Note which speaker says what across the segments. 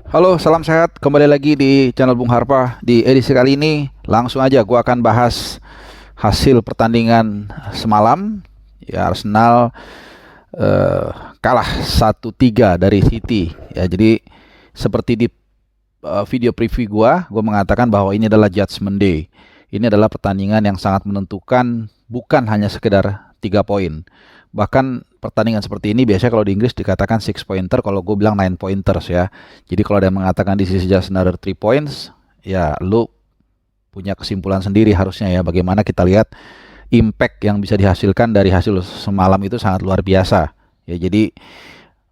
Speaker 1: Halo, salam sehat. Kembali lagi di channel Bung Harpa. Di edisi kali ini, langsung aja gua akan bahas hasil pertandingan semalam. Ya, Arsenal eh, kalah 1-3 dari City. Ya, jadi seperti di video preview gua mengatakan bahwa ini adalah Judgment Day. Ini adalah pertandingan yang sangat menentukan, bukan hanya sekedar 3 poin. Bahkan pertandingan seperti ini biasanya kalau di Inggris dikatakan 6 pointer, kalau gue bilang 9 pointers ya. Jadi kalau ada yang mengatakan this is just another 3 points, ya lu punya kesimpulan sendiri harusnya ya, bagaimana kita lihat impact yang bisa dihasilkan dari hasil semalam itu sangat luar biasa. Ya, jadi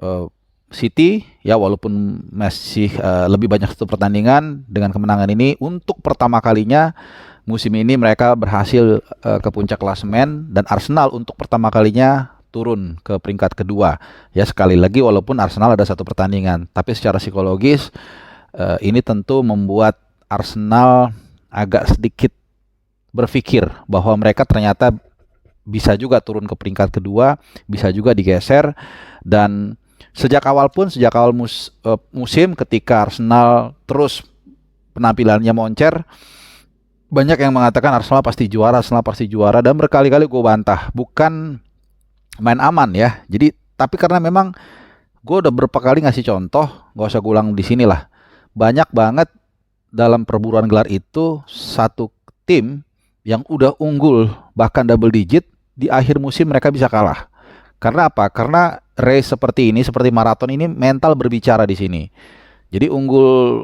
Speaker 1: eh, City ya, walaupun masih lebih banyak satu pertandingan, dengan kemenangan ini untuk pertama kalinya musim ini mereka berhasil ke puncak klasemen, dan Arsenal untuk pertama kalinya turun ke peringkat kedua. Ya, sekali lagi walaupun Arsenal ada satu pertandingan, tapi secara psikologis ini tentu membuat Arsenal agak sedikit berpikir bahwa mereka ternyata bisa juga turun ke peringkat kedua, bisa juga digeser. Dan sejak awal musim, ketika Arsenal terus penampilannya moncer, banyak yang mengatakan Arsenal pasti juara, dan berkali-kali gue bantah, bukan main aman ya. Jadi, tapi karena memang gue udah berapa kali ngasih contoh, gak usah gue ulang di sini lah. Banyak banget dalam perburuan gelar itu satu tim yang udah unggul bahkan double digit, di akhir musim mereka bisa kalah. Karena apa? Karena race seperti ini, seperti maraton ini, mental berbicara di sini. Jadi unggul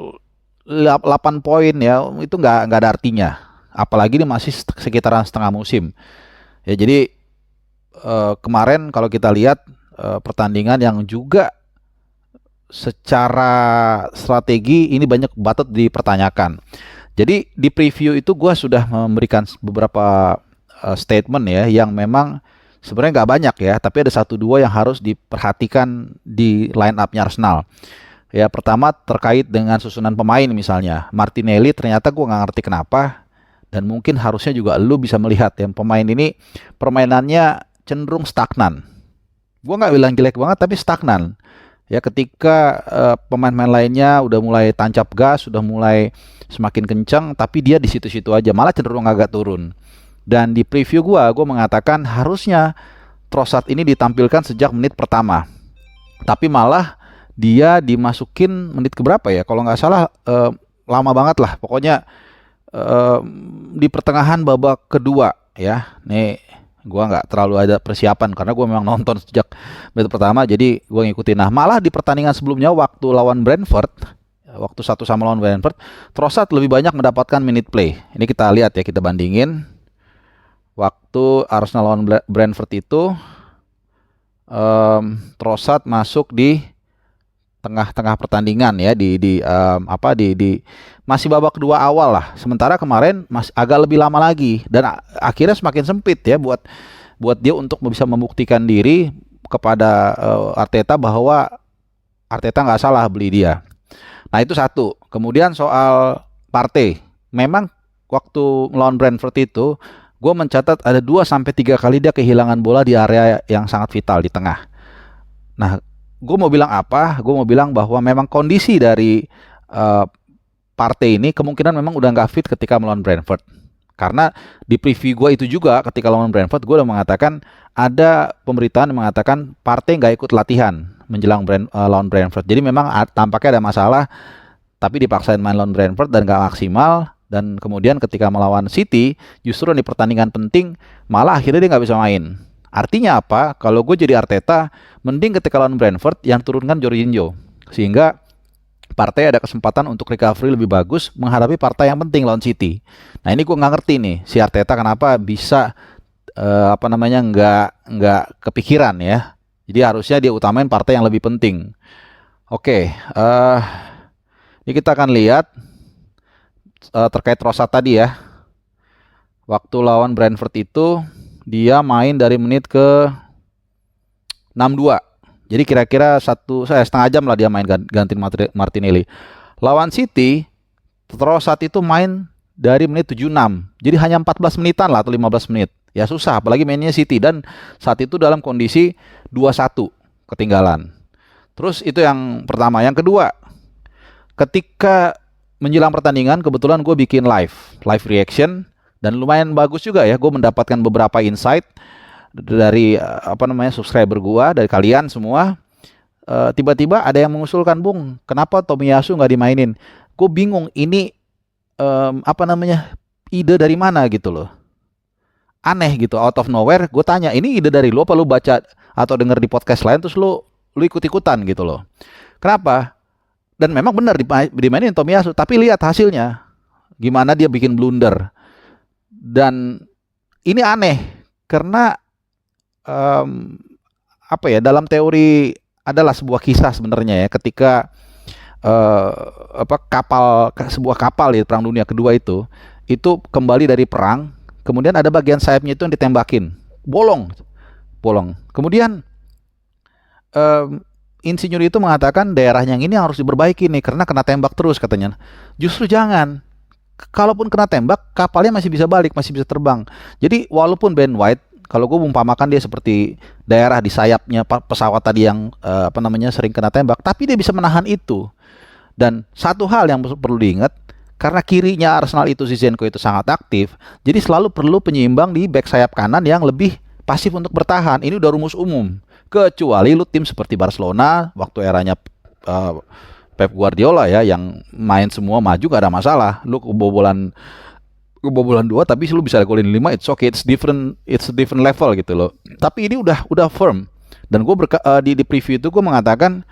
Speaker 1: 8 poin ya, itu nggak ada artinya. Apalagi ini masih sekitaran setengah musim. Ya, jadi kemarin kalau kita lihat pertandingan yang juga secara strategi ini banyak patut dipertanyakan. Jadi di preview itu gue sudah memberikan beberapa statement ya, yang memang sebenarnya nggak banyak ya, tapi ada satu dua yang harus diperhatikan di line up-nya Arsenal. Ya, pertama terkait dengan susunan pemain misalnya. Martinelli ternyata gue nggak ngerti kenapa, dan mungkin harusnya juga lu bisa melihat ya, pemain ini permainannya cenderung stagnan. Gue nggak bilang jelek banget, tapi stagnan. Ya, ketika pemain-pemain lainnya udah mulai tancap gas, sudah mulai semakin kencang, tapi dia di situ-situ aja, malah cenderung agak turun. Dan di preview gue mengatakan harusnya Trossard ini ditampilkan sejak menit pertama, tapi malah dia dimasukin menit keberapa ya? Kalau nggak salah lama banget lah. Pokoknya eh, di pertengahan babak kedua ya. Nih gua nggak terlalu ada persiapan karena gua memang nonton sejak menit pertama, jadi gua ngikutin. Nah, malah di pertandingan sebelumnya waktu lawan Brentford, waktu 1-1 lawan Brentford, Trossard lebih banyak mendapatkan minute play. Ini kita lihat ya, kita bandingin. Waktu Arsenal lawan Brentford itu Trossard masuk di tengah-tengah pertandingan ya, di masih babak kedua awal lah. Sementara kemarin masih agak lebih lama lagi, dan akhirnya semakin sempit ya buat buat dia untuk bisa membuktikan diri kepada Arteta bahwa Arteta nggak salah beli dia. Nah, itu satu. Kemudian soal Partey, memang waktu melawan Brentford itu gue mencatat ada 2 sampai 3 kali dia kehilangan bola di area yang sangat vital di tengah. Nah, gue mau bilang apa? Gue mau bilang bahwa memang kondisi dari uh, Partey ini kemungkinan memang udah nggak fit ketika melawan Brentford. Karena di preview gue itu juga, ketika lawan Brentford gue udah mengatakan, ada pemberitaan yang mengatakan Partey nggak ikut latihan menjelang lawan Brentford. Jadi memang tampaknya ada masalah, tapi dipaksain main lawan Brentford dan nggak maksimal. Dan kemudian ketika melawan City, justru di pertandingan penting malah akhirnya dia nggak bisa main. Artinya apa? Kalau gue jadi Arteta, mending ketika lawan Brentford yang turunkan Jorginho, sehingga Partey ada kesempatan untuk recovery lebih bagus menghadapi partai yang penting lawan City. Nah, ini gue nggak ngerti nih si Arteta kenapa bisa nggak kepikiran ya. Jadi harusnya dia utamain partai yang lebih penting. Oke, ini kita akan lihat terkait Trossard tadi ya. Waktu lawan Brentford itu dia main dari menit ke 62. Jadi kira-kira setengah jam lah dia main ganti Martinelli. Lawan City, Trossard itu main dari menit 76. Jadi hanya 14 menitan lah, atau 15 menit. Ya susah, apalagi mainnya City, dan saat itu dalam kondisi 2-1 ketinggalan. Terus itu yang pertama. Yang kedua, ketika menjelang pertandingan kebetulan gue bikin live reaction dan lumayan bagus juga ya. Gue mendapatkan beberapa insight dari subscriber gue, dari kalian semua. Tiba-tiba ada yang mengusulkan, Bung, kenapa Tomiyasu nggak dimainin? Gue bingung, ini ide dari mana gitu loh. Aneh gitu, out of nowhere. Gue tanya, ini ide dari lu apa lu baca atau denger di podcast lain terus lu ikut-ikutan gitu loh. Kenapa? Dan memang benar dimainin Tomiyasu, tapi lihat hasilnya. Gimana dia bikin blunder. Dan ini aneh karena dalam teori adalah sebuah kisah sebenarnya ya, ketika sebuah kapal di Perang Dunia Kedua itu kembali dari perang, kemudian ada bagian sayapnya itu yang ditembakin, bolong. Kemudian insinyur itu mengatakan daerah yang ini harus diperbaiki nih karena kena tembak terus katanya. Justru jangan. Kalaupun kena tembak, kapalnya masih bisa balik, masih bisa terbang. Jadi walaupun Ben White, kalau gue umpamakan dia seperti daerah di sayapnya pesawat tadi yang sering kena tembak, tapi dia bisa menahan itu. Dan satu hal yang perlu diingat, karena kirinya Arsenal itu Zinchenko itu sangat aktif, jadi selalu perlu penyeimbang di back sayap kanan yang lebih pasif untuk bertahan. Ini udah rumus umum. Kecuali lu tim seperti Barcelona waktu eranya Pep Guardiola ya, yang main semua maju gak ada masalah. Lu kebobolan 2 tapi lu bisa golin 5, it's okay, it's a different level gitu loh. Tapi ini udah firm. Dan gue di preview itu gue mengatakan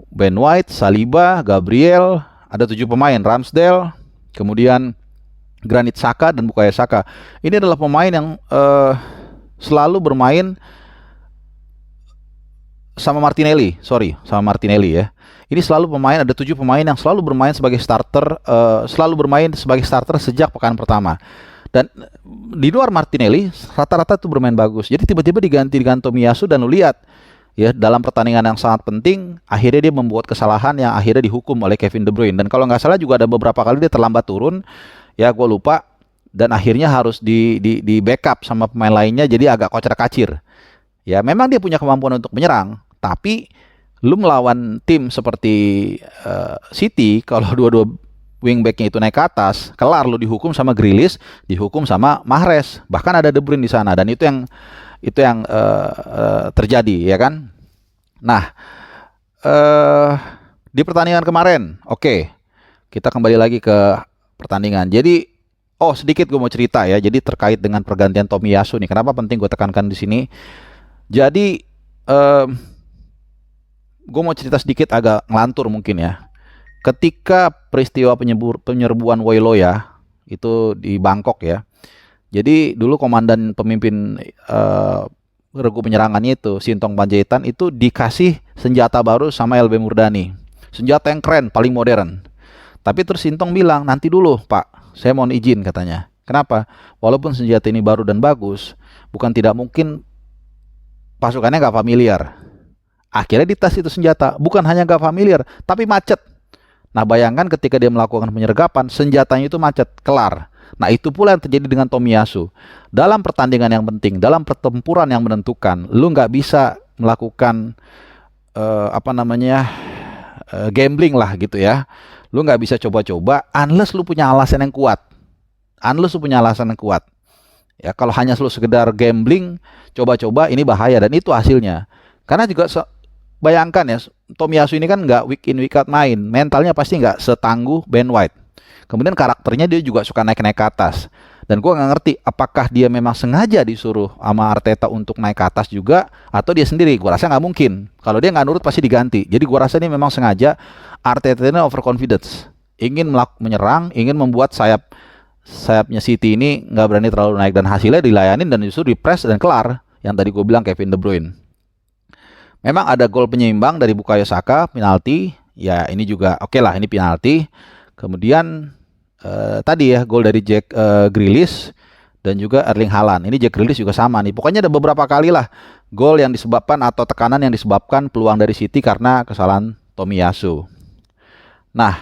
Speaker 1: Ben White, Saliba, Gabriel, ada 7 pemain, Ramsdale, kemudian Granit Xhaka dan Bukayo Saka. Ini adalah pemain yang selalu bermain sama Martinelli ya. Ini selalu ada 7 pemain yang selalu bermain sebagai starter, sejak pekan pertama. Dan di luar Martinelli, rata-rata itu bermain bagus. Jadi tiba-tiba diganti dengan Tomiyasu dan lu lihat ya, dalam pertandingan yang sangat penting, akhirnya dia membuat kesalahan yang akhirnya dihukum oleh Kevin De Bruyne. Dan kalau nggak salah juga ada beberapa kali dia terlambat turun, ya gue lupa. Dan akhirnya harus di backup sama pemain lainnya, jadi agak kocar-kacir. Ya memang dia punya kemampuan untuk menyerang, tapi lu melawan tim seperti City, kalau dua-dua wingbacknya itu naik ke atas, kelar lu dihukum sama Grealish, dihukum sama Mahrez, bahkan ada De Bruyne di sana, dan itu yang terjadi ya kan. Nah, di pertandingan kemarin, kita kembali lagi ke pertandingan. Jadi sedikit gue mau cerita ya, jadi terkait dengan pergantian Tomiyasu nih, kenapa penting gue tekankan di sini. Jadi gue mau cerita sedikit, agak ngelantur mungkin ya. Ketika peristiwa penyerbuan Woyloya itu di Bangkok ya. Jadi dulu komandan pemimpin regu penyerangannya itu, Sintong Panjaitan, itu dikasih senjata baru sama LB Murdani. Senjata yang keren, paling modern. Tapi terus Sintong bilang, nanti dulu Pak, saya mohon izin katanya. Kenapa? Walaupun senjata ini baru dan bagus, bukan tidak mungkin pasukannya nggak familiar. Akhirnya dites itu senjata, bukan hanya nggak familiar, tapi macet. Nah bayangkan ketika dia melakukan penyergapan, senjatanya itu macet, kelar. Nah itu pula yang terjadi dengan Tomiyasu. Dalam pertandingan yang penting, dalam pertempuran yang menentukan, lu nggak bisa melakukan gambling lah gitu ya. Lu nggak bisa coba-coba, unless lu punya alasan yang kuat. Ya kalau hanya lu sekedar gambling, coba-coba, ini bahaya, dan itu hasilnya. Karena juga bayangkan ya, Tomiyasu ini kan nggak week in week out main, mentalnya pasti nggak setangguh Ben White. Kemudian karakternya dia juga suka naik-naik ke atas. Dan gue nggak ngerti apakah dia memang sengaja disuruh sama Arteta untuk naik ke atas juga, atau dia sendiri. Gue rasa nggak mungkin. Kalau dia nggak nurut pasti diganti. Jadi gue rasa ini memang sengaja. Arteta ini overconfidence, ingin menyerang, ingin membuat sayapnya City ini nggak berani terlalu naik, dan hasilnya dilayanin dan justru di-press dan kelar. Yang tadi gue bilang Kevin De Bruyne. Memang ada gol penyeimbang dari Bukayo Saka, penalti. Ya ini juga oke lah, ini penalti. Kemudian tadi ya gol dari Jack Grealish dan juga Erling Haaland. Ini Jack Grealish juga sama nih. Pokoknya ada beberapa kali lah gol yang disebabkan atau tekanan yang disebabkan peluang dari City karena kesalahan Tomiyasu. Nah,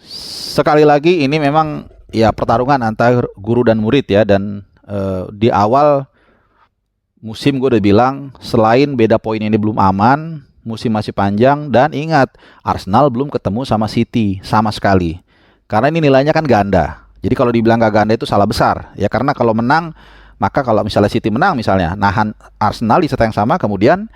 Speaker 1: sekali lagi ini memang ya pertarungan antara guru dan murid ya, dan di awal musim gue udah bilang selain beda poin ini belum aman, musim masih panjang, dan ingat, Arsenal belum ketemu sama City sama sekali. Karena ini nilainya kan ganda. Jadi kalau dibilang gak ganda itu salah besar. Ya karena kalau menang, maka kalau misalnya City menang misalnya, nahan Arsenal di set yang sama, kemudian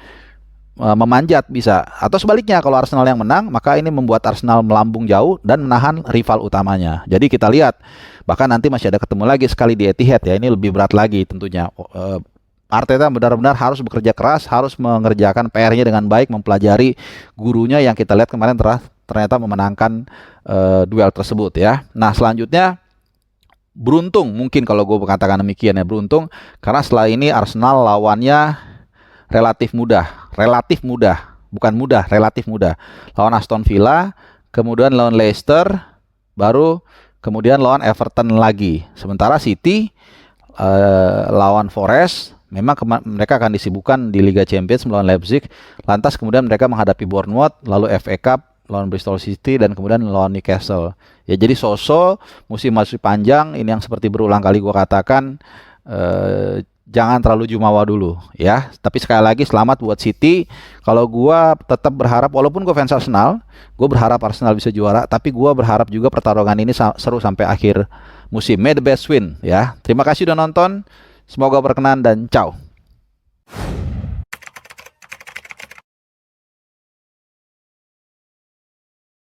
Speaker 1: memanjat bisa. Atau sebaliknya, kalau Arsenal yang menang, maka ini membuat Arsenal melambung jauh dan menahan rival utamanya. Jadi kita lihat, bahkan nanti masih ada ketemu lagi sekali di Etihad ya, ini lebih berat lagi tentunya. Arteta benar-benar harus bekerja keras, harus mengerjakan PR-nya dengan baik, mempelajari gurunya yang kita lihat kemarin ternyata memenangkan duel tersebut ya. Nah selanjutnya, beruntung mungkin kalau gue katakan demikian ya, beruntung karena setelah ini Arsenal lawannya relatif mudah, bukan mudah, relatif mudah. Lawan Aston Villa, kemudian lawan Leicester, baru kemudian lawan Everton lagi. Sementara City lawan Forest, memang mereka akan disibukkan di Liga Champions melawan Leipzig. Lantas kemudian mereka menghadapi Bournemouth, lalu FA Cup lawan Bristol City, dan kemudian lawan Newcastle. Ya jadi musim masih panjang, ini yang seperti berulang kali gue katakan, jangan terlalu jumawa dulu ya. Tapi sekali lagi selamat buat City. Kalau gue tetap berharap, walaupun gue fans Arsenal, gue berharap Arsenal bisa juara, tapi gue berharap juga pertarungan ini seru sampai akhir musim. May the best win ya. Terima kasih udah nonton. Semoga berkenan dan ciao.